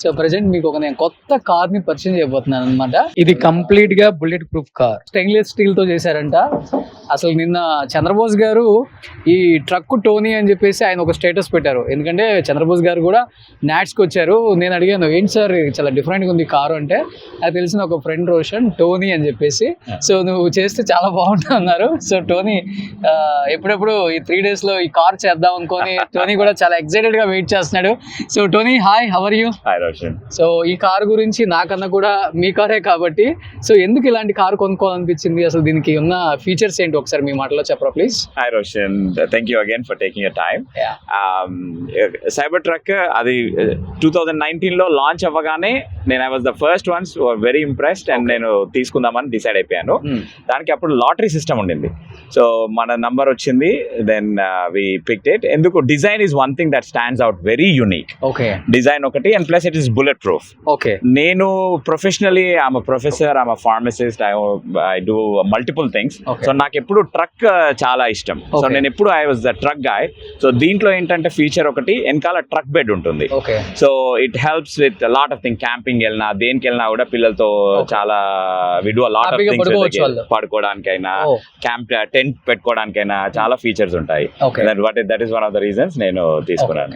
So present మీకు నేను కొత్త కార్ ని పరిచయం చేయబోతున్నాను అనమాట. ఇది కంప్లీట్ గా bullet proof car, stainless steel తో చేశారంట. అసలు నిన్న చంద్రబోస్ గారు ఈ ట్రక్ టోనీ అని చెప్పేసి ఆయన ఒక స్టేటస్ పెట్టారు. ఎందుకంటే చంద్రబోస్ గారు కూడా నాట్స్కి వచ్చారు. నేను అడిగాను ఏంటి సార్ చాలా డిఫరెంట్గా ఉంది కారు అంటే, నాకు తెలిసిన ఒక ఫ్రెండ్ రోషన్ టోనీ అని చెప్పేసి, సో నువ్వు చేస్తే చాలా బాగుంటుంది అన్నారు. సో టోనీ ఎప్పుడెప్పుడు ఈ 3 days లో ఈ కార్ చేద్దాం అనుకొని టోనీ కూడా చాలా ఎక్సైటెడ్ గా వెయిట్ చేస్తున్నాడు. So Tony hi, how are you? Hi Roshan. So ఈ కార్ గురించి నాకన్నా కూడా మీ కారే కాబట్టి, సో ఎందుకు ఇలాంటి కార్ కొనుక్కోవాలనిపించింది, అసలు దీనికి ఉన్న ఫీచర్స్ ఏంటి ఒకసారి మీ మాటలో చెప్పరా please? Hi Roshan, thank you again for taking your time. Cyber truck అది 2019 లో లాంచ్ అవ్వగానే I was the first ones very impressed and నేను తీసుకుందామని డిసైడ్ అయిపోయాను. దానికి అప్పుడు లాటరీ సిస్టమ్ ఉండింది. సో మన నంబర్ వచ్చింది, దెన్ వి పిక్డ్ ఇట్. ఎందుకు design is one thing that stands out very unique. Okay, design ఒకటి, and plus it is bullet proof. Okay, నేను professionally I'm professor, I'm pharmacist, I do multiple things. So నాకు ఎప్పుడు truck చాలా ఇష్టం. So నేను ఎప్పుడు I was the truck guy. So దీంట్లో ఏంటంటే ఫీచర్ ఒకటి, వెనకాల ట్రక్ బెడ్ ఉంటుంది. So it helps with lot of thing. Camping వెళ్ళినా దేనికి వెళ్ళినా కూడా పిల్లలతో చాలా we do lot of things. పడుకోవడానికైనా, క్యాంప్ టెంట్ పెట్టుకోవడానికైనా చాలా ఫీచర్స్ ఉంటాయి. That is one of the reasons నేను తీసుకున్నాను.